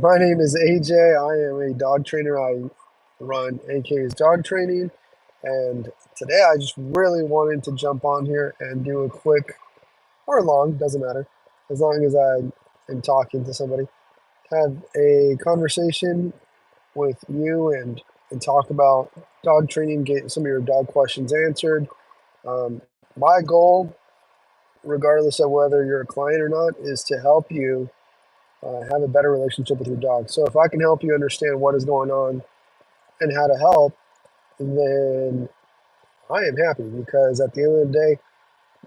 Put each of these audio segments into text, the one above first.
My name is AJ. I am a dog trainer. I run AK's dog training. And today I just really wanted to jump on here and do a quick or long, doesn't matter, as long as I am talking to somebody, have a conversation with you and talk about dog training, get some of your dog questions answered. Um, my goal, regardless of whether you're a client or not, is to help you have a better relationship with your dog. So if I can help you understand what is going on and how to help, then I am happy because at the end of the day,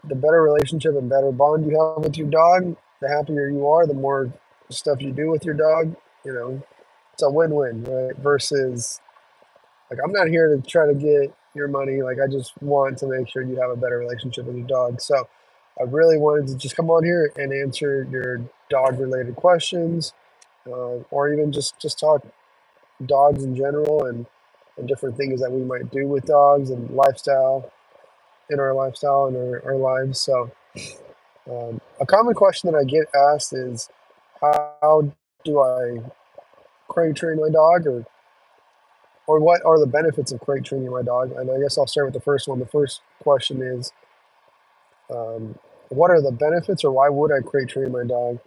the better relationship and better bond you have with your dog, the happier you are, the more stuff you do with your dog. You know, it's a win-win, right? Versus like I'm not here to try to get your money. Like I just want to make sure you have a better relationship with your dog. So I really wanted to just come on here and answer your dog-related questions, or even just talk dogs in general and different things that we might do with dogs and lifestyle and our lives. So a common question that I get asked is, how do I crate train my dog, or what are the benefits of crate training my dog? And I guess I'll start with the first one. The first question is, what are the benefits, or why would I crate train my dog?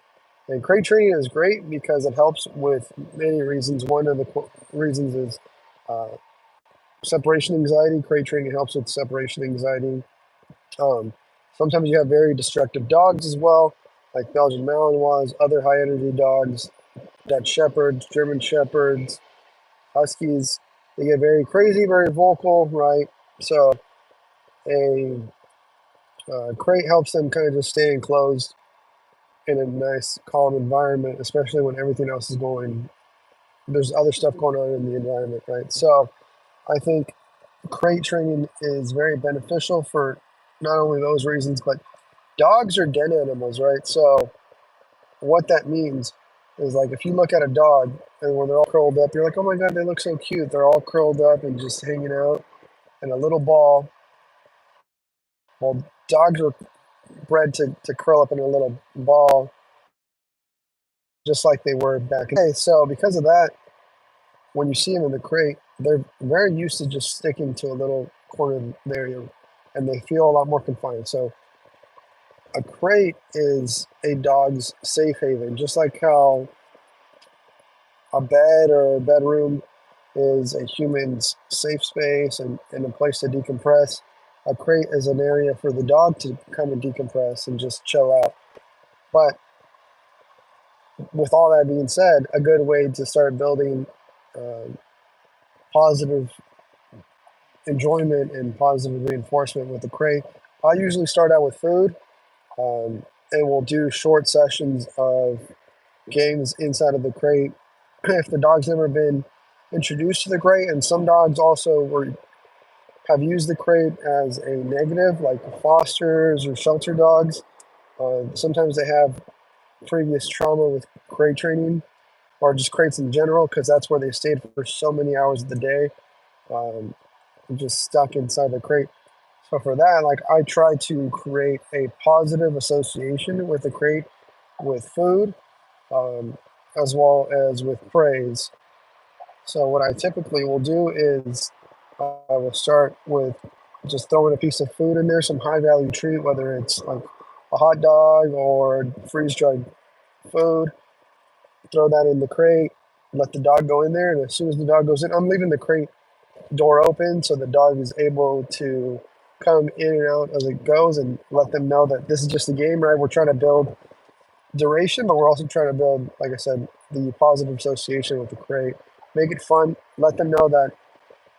And crate training is great because it helps with many reasons. One of the reasons is uh, separation anxiety. Crate training helps with separation anxiety. Um, Sometimes you have very destructive dogs as well, like Belgian Malinois, other high energy dogs, Dutch Shepherds, German Shepherds, Huskies. They get very crazy, very vocal, right? So a crate helps them kind of just stay enclosed in a nice, calm environment, especially when everything else is going. There's other stuff going on in the environment, right? So I think crate training is very beneficial for not only those reasons, but dogs are den animals, right? So what that means is like if you look at a dog and when they're all curled up, you're like, oh my god, they look so cute. They're all curled up and just hanging out in a little ball. Well, dogs are bred to curl up in a little ball, just like they were back in the day. So because of that, when you see them in the crate, they're very used to just sticking to a little corner area, and they feel a lot more confined. So a crate is a dog's safe haven, just like how a bed or a bedroom is a human's safe space and a place to decompress. A crate is an area for the dog to kind of decompress and just chill out. But with all that being said, a good way to start building uh, positive enjoyment and positive reinforcement with the crate, I usually start out with food, and we'll do short sessions of games inside of the crate. If the dog's never been introduced to the crate, and some dogs also have used the crate as a negative, like fosters or shelter dogs. Sometimes they have previous trauma with crate training or just crates in general because that's where they stayed for so many hours of the day, um, just stuck inside the crate. So for that, like I try to create a positive association with the crate, with food, um, as well as with praise. So what I typically will do is I will start with just throwing a piece of food in there, some high value treat, whether it's like a hot dog or freeze dried food. Throw that in the crate, let the dog go in there, and as soon as the dog goes in, I'm leaving the crate door open so the dog is able to come in and out as it goes, and let them know that this is just a game, right? We're trying to build duration, but we're also trying to build, like I said, the positive association with the crate. Make it fun. Let them know that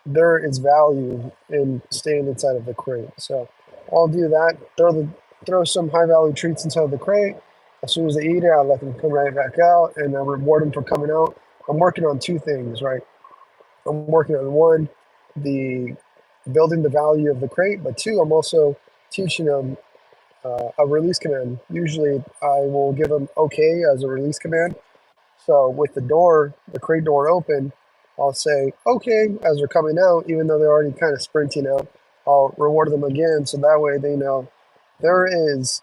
there is value in staying inside of the crate. So I'll do that. Throw some high value treats inside of the crate. As soon as they eat it, I let them come right back out, and I reward them for coming out. I'm working on two things, right? I'm working on one, the building the value of the crate, but two, I'm also teaching them a release command. Usually, I will give them okay as a release command. So with the crate door open, I'll say okay as they're coming out, even though they're already kind of sprinting out. I'll reward them again, so that way they know there is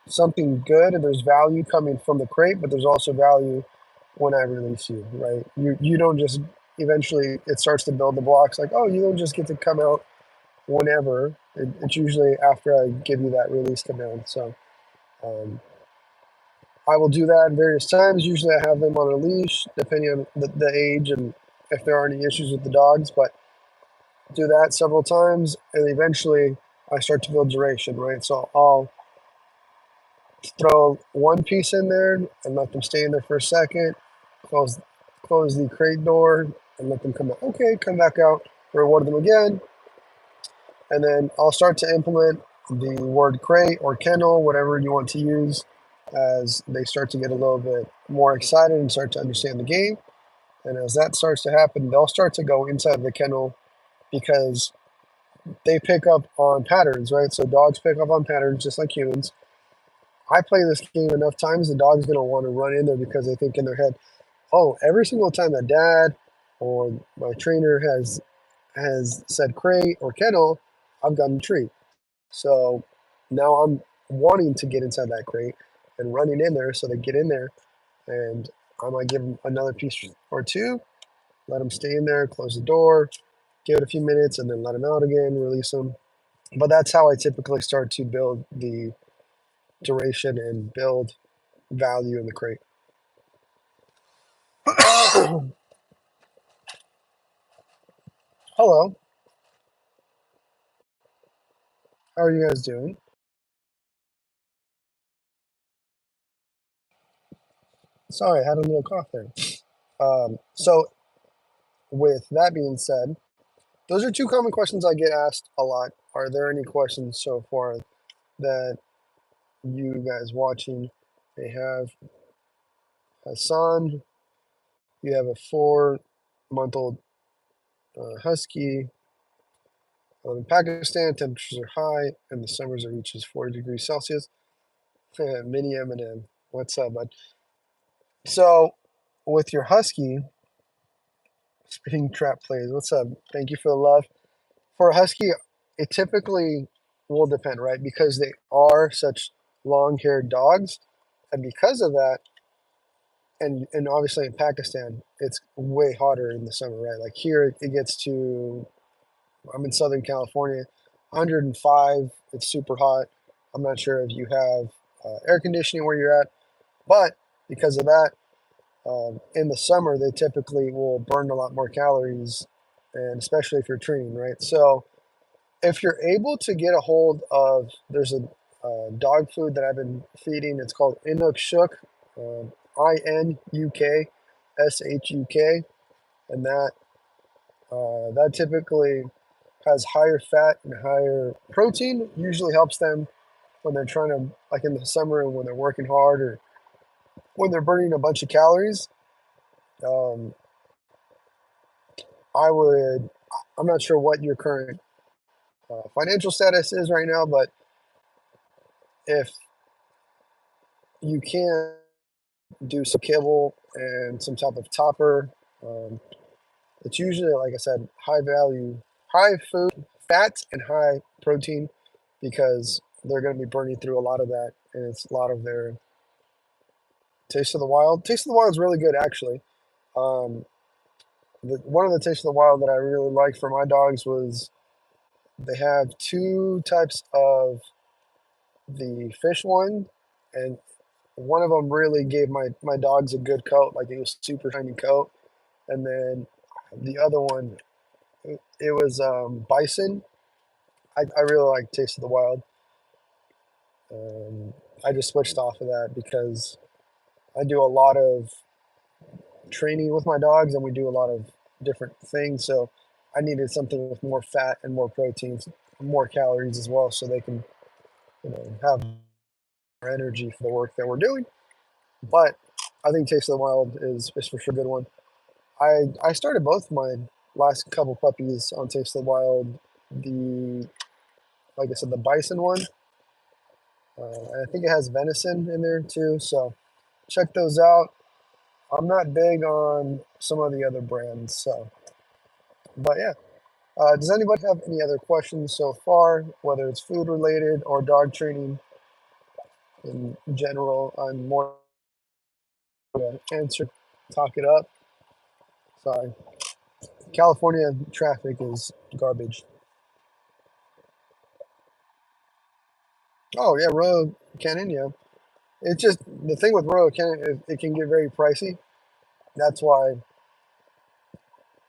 something good and there's value coming from the crate, but there's also value when I release you, right? You don't just eventually it starts to build the blocks like, oh, you don't just get to come out whenever. It's usually after I give you that release command. So um, I will do that various times. Usually I have them on a leash, depending on the age and if there are any issues with the dogs, but do that several times and eventually I start to build duration, right? So I'll throw one piece in there and let them stay in there for a second, close close the crate door and let them come out. Okay, come back out, reward them again, and then I'll start to implement the word crate or kennel, whatever you want to use, as they start to get a little bit more excited and start to understand the game. And as that starts to happen, they'll start to go inside the kennel because they pick up on patterns, right? So dogs pick up on patterns just like humans. I play this game enough times, the dog's going to want to run in there because they think in their head, oh, every single time that dad or my trainer has said crate or kennel, I've gotten a treat. So now I'm wanting to get inside that crate and running in there. So they get in there and I might give them another piece or two, let them stay in there, close the door, give it a few minutes, and then let them out again, release them. But that's how I typically start to build the duration and build value in the crate. Hello, how are you guys doing? Sorry, I had a little cough there. So, with that being said, those are two common questions I get asked a lot. Are there any questions so far that you guys watching may have? Hassan, you have a 4-month-old husky. In Pakistan, temperatures are high and the summers it reaches 40 degrees Celsius. Mini Eminem, what's up, bud? So, with your husky, spitting trap plays. What's up? Thank you for the love. For a husky, it typically will depend, right? Because they are such long-haired dogs, and because of that, and obviously in Pakistan, it's way hotter in the summer, right? Like here, it gets to I'm in Southern California, 105. It's super hot. I'm not sure if you have air conditioning where you're at, but because of that, in the summer they typically will burn a lot more calories, and especially if you're training, right? So if you're able to get a hold of, there's a dog food that I've been feeding. It's called Inuk Shuk, INUKSHUK, and that typically has higher fat and higher protein. Usually helps them when they're trying to, like in the summer when they're working hard or when they're burning a bunch of calories. Um, I would. I'm not sure what your current financial status is right now, but if you can do some kibble and some type of topper. It's usually, like I said, high value, high food, fat, and high protein because they're going to be burning through a lot of that, and it's a lot of their Taste of the Wild. Taste of the Wild is really good, actually. Um, one of the Taste of the Wild that I really liked for my dogs was they have two types of the fish one, and one of them really gave my dogs a good coat, like it was super shiny coat, and then the other one it was bison. I really like Taste of the Wild. Um, I just switched off of that because I do a lot of training with my dogs and we do a lot of different things. So I needed something with more fat and more proteins, more calories as well, so they can have more energy for the work that we're doing. But I think Taste of the Wild is for sure a good one. I started both my last couple puppies on Taste of the Wild. The Like I said, the bison one. And I think it has venison in there too. So check those out. I'm not big on some of the other brands. So, but yeah. Does anybody have any other questions so far, whether it's food related or dog training? in general. I'm more answer, talk it up. Sorry, California traffic is garbage. Oh yeah, Royal Canin. Yeah, it's just the thing with Royal Canin. It can get very pricey. That's why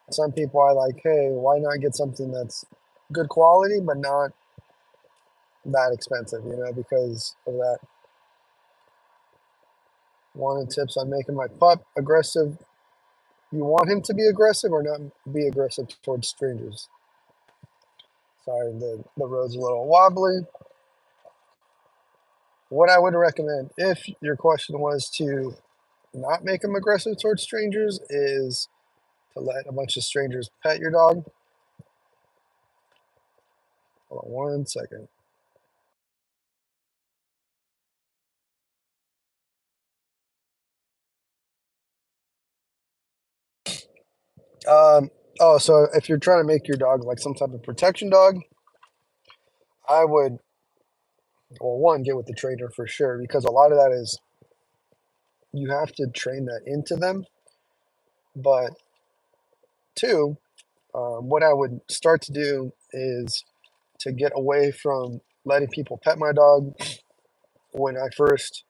some people are like, hey, why not get something that's good quality but not that expensive? Because of that. Wanted tips on making my pup aggressive. You want him to be aggressive or not be aggressive towards strangers? Sorry, the road's a little wobbly. What I would recommend, if your question was to not make him aggressive towards strangers, is to let a bunch of strangers pet your dog. Hold on one second. Um, so if you're trying to make your dog like some type of protection dog, I would, well, one, get with the trainer for sure, because a lot of that is you have to train that into them. But two, what I would start to do is to get away from letting people pet my dog. When I first,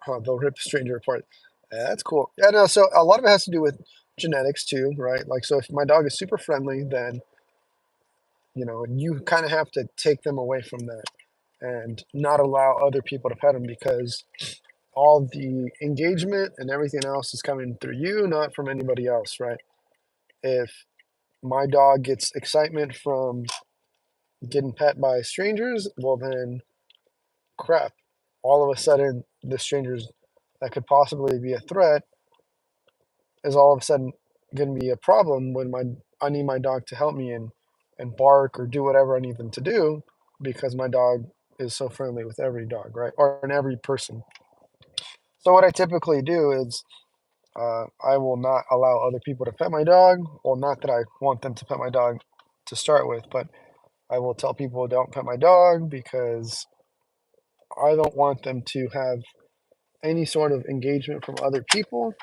they'll rip a stranger apart. That's cool. Yeah, no. So a lot of it has to do with genetics too, right? Like, so if my dog is super friendly, then you kind of have to take them away from that and not allow other people to pet them, because all the engagement and everything else is coming through you, not from anybody else, right? If my dog gets excitement from getting pet by strangers, well then crap. All of a sudden the strangers that could possibly be a threat is all of a sudden going to be a problem when my I need my dog to help me and bark or do whatever I need them to do, because my dog is so friendly with every dog, right? Or in every person. So what I typically do is I will not allow other people to pet my dog. Well, not that I want them to pet my dog to start with, but I will tell people don't pet my dog because I don't want them to have any sort of engagement from other people.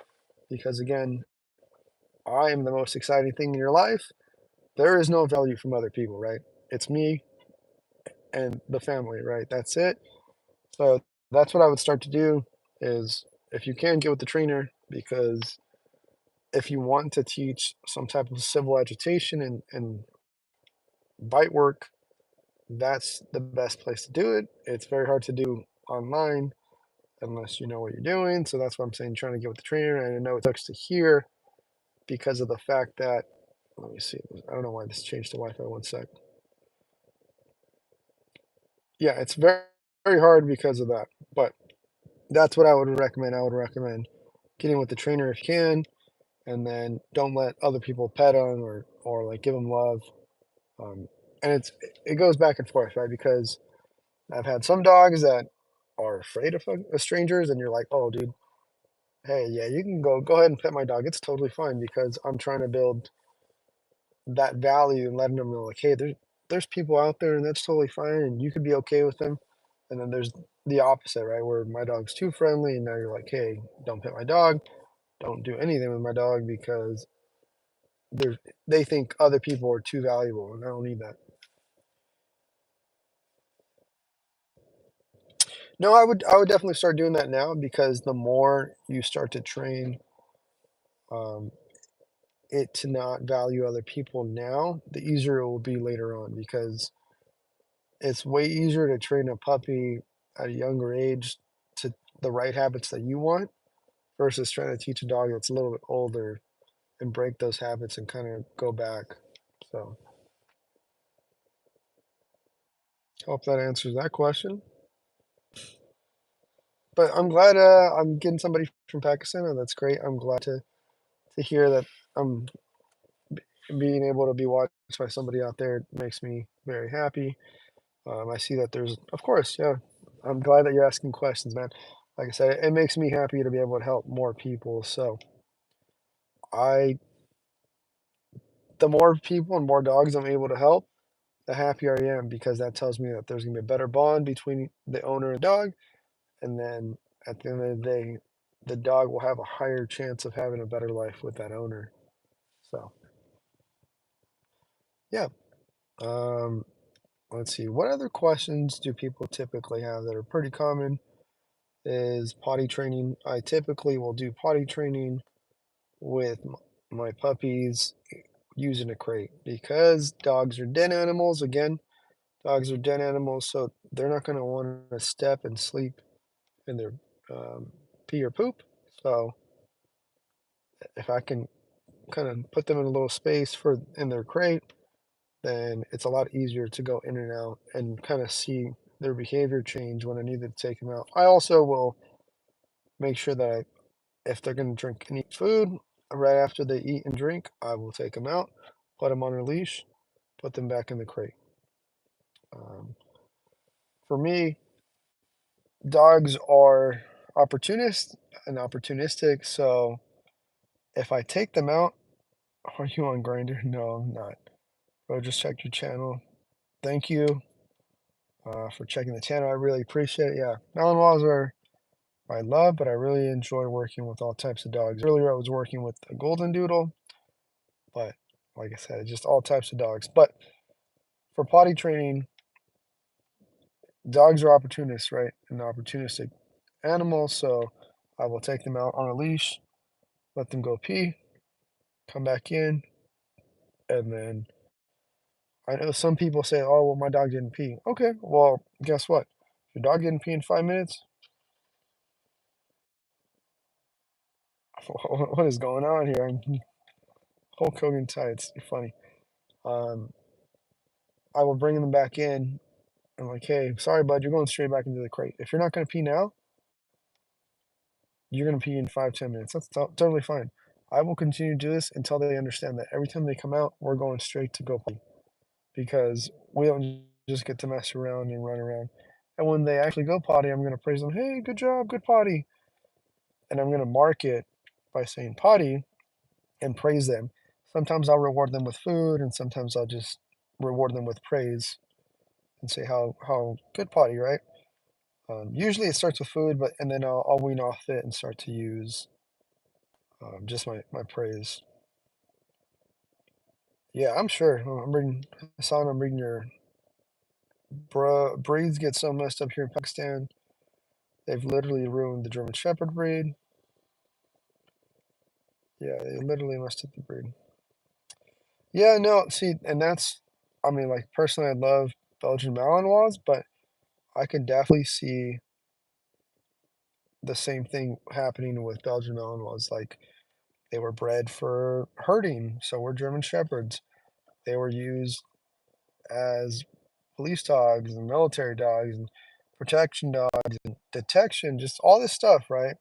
Because again, I am the most exciting thing in your life. There is no value from other people, right? It's me and the family, right? That's it. So that's what I would start to do is, if you can, get with the trainer, because if you want to teach some type of civil agitation and bite work, that's the best place to do it. It's very hard to do online unless you know what you're doing. So that's why I'm saying trying to get with the trainer. And I know it sucks to hear because of the fact that, let me see, I don't know why this changed to Wi-Fi. One sec. Yeah, it's very, very hard because of that. But that's what I would recommend. I would recommend getting with the trainer if you can, and then don't let other people pet them or like give them love. Um, and it goes back and forth, right? Because I've had some dogs that are afraid of strangers, and you're like, oh, dude, hey, yeah, you can go ahead and pet my dog. It's totally fine, because I'm trying to build that value and letting them know, like, hey, there's people out there, and that's totally fine, and you could be okay with them. And then there's the opposite, right, where my dog's too friendly, and now you're like, hey, don't pet my dog, don't do anything with my dog, because they're they think other people are too valuable, and I don't need that. No, I would definitely start doing that now, because the more you start to train um, it to not value other people now, the easier it will be later on, because it's way easier to train a puppy at a younger age to the right habits that you want, versus trying to teach a dog that's a little bit older and break those habits and kind of go back. So, hope that answers that question. But I'm glad I'm getting somebody from Pakistan, and that's great. I'm glad to hear that I'm being able to be watched by somebody out there. It makes me very happy. I see that there's, of course, yeah. I'm glad that you're asking questions, man. Like I said, it makes me happy to be able to help more people. So I, the more people and more dogs I'm able to help, the happier I am because that tells me that there's gonna be a better bond between the owner and dog, and then at the end of the day, the dog will have a higher chance of having a better life with that owner. So, yeah. Um, let's see. What other questions do people typically have that are pretty common? Is potty training. I typically will do potty training with my puppies using a crate because dogs are den animals. Again, dogs are den animals, so they're not going to want to step and sleep in their pee or poop. So if I can kind of put them in a little space for in their crate, then it's a lot easier to go in and out and kind of see their behavior change when I need to take them out. I also will make sure that if they're going to drink and eat food right after they eat and drink, I will take them out, put them on a leash, put them back in the crate. For me, dogs are opportunistic. So if I take them out, are you on Grinder? No, I'm not. Bro, just check your channel. Thank you for checking the channel. I really appreciate it. Yeah, Malinois are I love, but I really enjoy working with all types of dogs. Earlier, I was working with a golden doodle, but like I said, just all types of dogs. But for potty training, dogs are opportunists, right? An opportunistic animal. So I will take them out on a leash, let them go pee, come back in, and then I know some people say, "Oh, well, my dog didn't pee." Okay, well, guess what? If your dog didn't pee in 5 minutes, what is going on here? I'm Hulk Hogan tights. You're funny. Um, I will bring them back in. I'm like, "Hey, sorry, bud, you're going straight back into the crate. If you're not gonna pee now, you're gonna pee in 5, 10 minutes. That's totally fine. I will continue to do this until they understand that every time they come out, we're going straight to go potty because we don't just get to mess around and run around. And when they actually go potty, I'm gonna praise them. Hey, good job, good potty. And I'm gonna mark it by saying potty and praise them. Sometimes I'll reward them with food, and sometimes I'll just reward them with praise and say how good potty, right? Usually it starts with food, but and then I'll wean off it and start to use just my praise. Yeah, I'm sure. I'm reading, Hassan, I'm reading your breeds get so messed up here in Pakistan. They've literally ruined the German Shepherd breed. Yeah, they literally messed up the breed. Yeah, no, see, and that's, I mean, like personally, I love Belgian Malinois, but I could definitely see the same thing happening with Belgian Malinois. Like they were bred for herding, so were German Shepherds. They were used as police dogs and military dogs and protection dogs and detection, just all this stuff, right?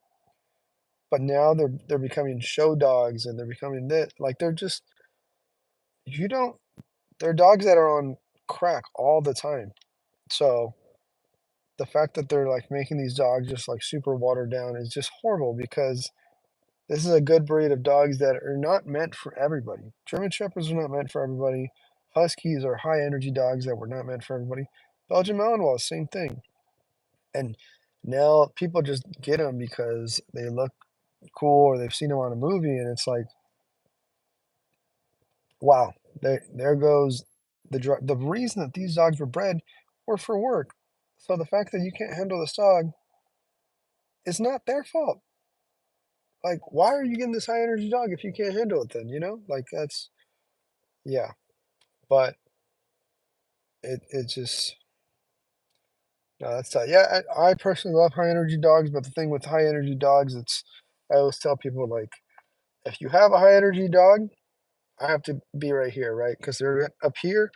But now they're becoming show dogs and they're becoming this like they're just you don't they're dogs that are on crack all the time. So the fact that they're like making these dogs just like super watered down is just horrible because this is a good breed of dogs that are not meant for everybody. German Shepherds are not meant for everybody. Huskies are high energy dogs that were not meant for everybody. Belgian Malinois, same thing. And now people just get them because they look cool or they've seen them on a movie, and it's like, wow, there goes the reason that these dogs were bred were for work. So the fact that you can't handle this dog is not their fault. Like, why are you getting this high energy dog if you can't handle it then, you know? Like that's yeah. But it just no, that's tough. Yeah, I personally love high energy dogs, but the thing with high energy dogs, it's I always tell people like if you have a high energy dog, I have to be right here, right? Because they're up here.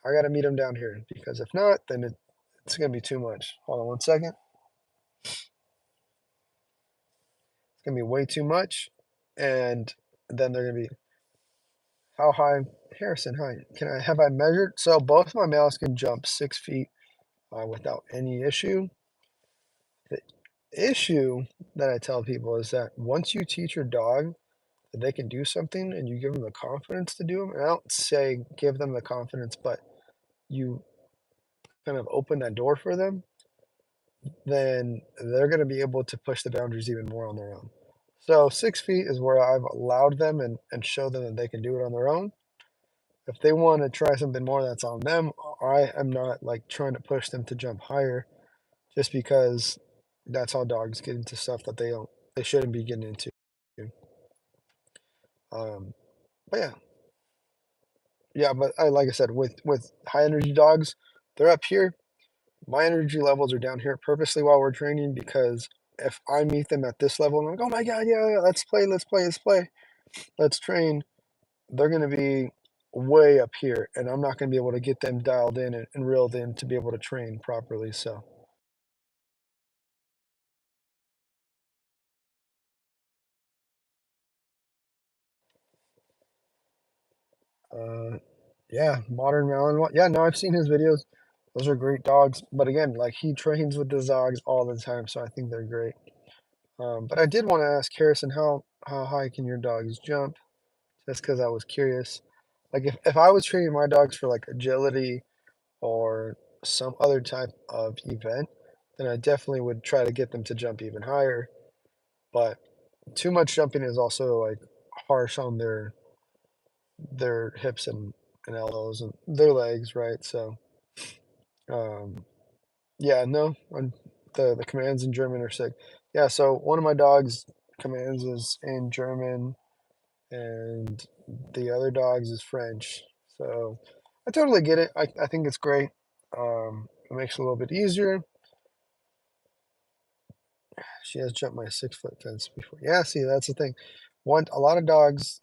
I got to meet them down here because if not, then it's going to be too much. Hold on 1 second. It's going to be way too much. And then they're going to be, how high? Harrison, hi. Have I measured? So both my males can jump 6 feet without any issue. The issue that I tell people is that once you teach your dog that they can do something and you give them the confidence to do them, and I don't say give them the confidence, but you kind of open that door for them, then they're going to be able to push the boundaries even more on their own. So 6 feet is where I've allowed them and show them that they can do it on their own. If they want to try something more, that's on them. I am not like trying to push them to jump higher just because that's how dogs get into stuff that they shouldn't be getting into. Um, but yeah, yeah. But like I said, with high energy dogs, they're up here. My energy levels are down here purposely while we're training because if I meet them at this level and I'm like, oh my god, yeah, yeah, let's play, let's play, let's play, let's train, they're gonna be way up here, and I'm not gonna be able to get them dialed in and reeled in to be able to train properly. So, uh, yeah, modern Malinois. Yeah, no, I've seen his videos. Those are great dogs. But again, like he trains with the dogs all the time, so I think they're great. But I did want to ask Harrison, how high can your dogs jump? Just because I was curious. Like if I was training my dogs for like agility or some other type of event, then I definitely would try to get them to jump even higher. But too much jumping is also like harsh on their hips and elbows and their legs, right? So um, yeah, no, the commands in German are sick. Yeah, so one of my dog's commands is in German, and the other dog's is French. So I totally get it. I think it's great. It makes it a little bit easier. She has jumped my 6 foot fence before. Yeah, see, that's the thing. A lot of dogs,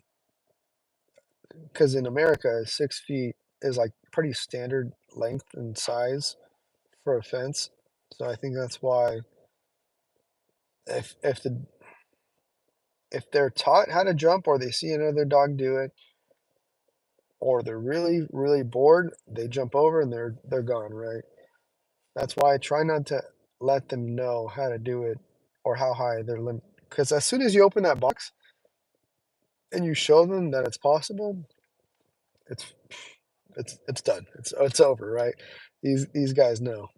because in America, 6 feet is like pretty standard length and size for a fence. So I think that's why if if the if they're taught how to jump or they see another dog do it or they're really really bored, they jump over and they're gone, right? That's why I try not to let them know how to do it or how high their limit. Because as soon as you open that box and you show them that it's possible, it's it's done. It's over, right? These guys know.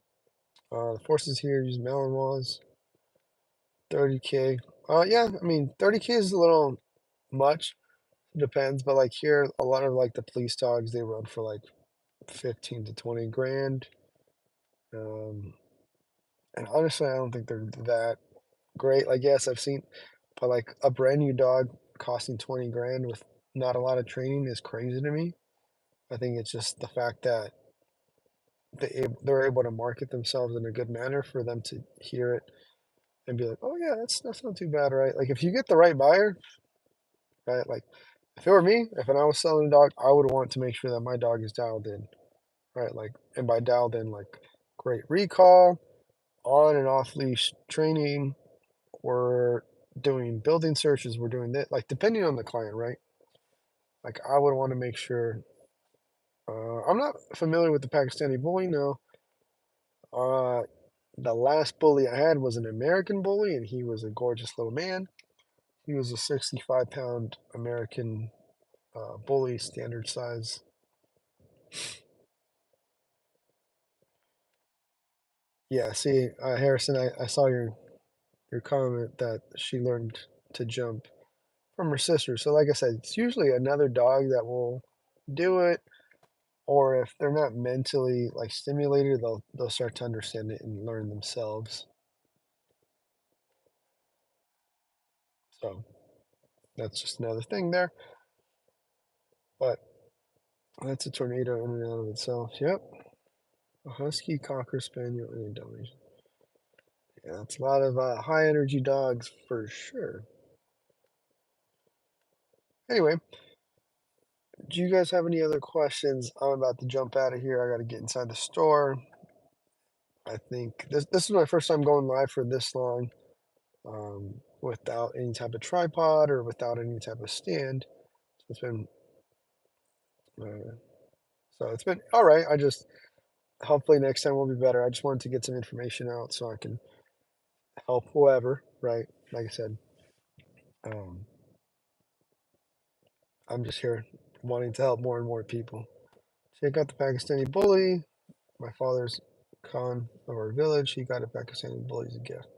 The forces here use Malinois, 30K. Yeah, I mean 30K is a little much. Depends, but like here, a lot of like the police dogs they run for like 15 to 20 grand. Um, and honestly, I don't think they're that great. Like yes, I've seen, but like a brand new dog costing 20 grand with not a lot of training is crazy to me. I think it's just the fact that they're able to market themselves in a good manner for them to hear it and be like, oh yeah, that's not too bad, right? Like if you get the right buyer, right? Like if it were me, if I was selling a dog, I would want to make sure that my dog is dialed in, right? Like, and by dialed in, like great recall, on and off leash training. We're doing building searches. We're doing that, like depending on the client, right? Like I would want to make sure. I'm not familiar with the Pakistani bully. No. Uh, the last bully I had was an American bully, and he was a gorgeous little man. He was a 65-pound American bully, standard size. Yeah, see, Harrison, I saw your comment that she learned to jump from her sister. So, like I said, it's usually another dog that will do it, or if they're not mentally like stimulated, they'll start to understand it and learn themselves. So that's just another thing there. But that's a tornado in and out of itself. Yep, a husky, cocker spaniel, and a Dalmatian. Yeah, that's a lot of high energy dogs for sure. Anyway, do you guys have any other questions? I'm about to jump out of here. I got to get inside the store. I think this is my first time going live for this long without any type of tripod or without any type of stand. It's been uh, it's been all right. I just hopefully next time will be better. I just wanted to get some information out so I can help whoever. Right, like I said, um, I'm just here wanting to help more and more people. Check out the Pakistani bully. My father's Khan of our village. He got a Pakistani bully as a gift.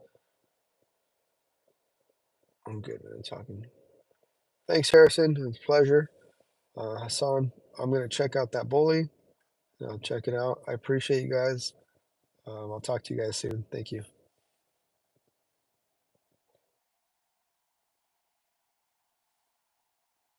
I'm good, man. Talking. Thanks, Harrison. It's a pleasure. Hassan, I'm going to check out that bully. I'll check it out. I appreciate you guys. I'll talk to you guys soon. Thank you.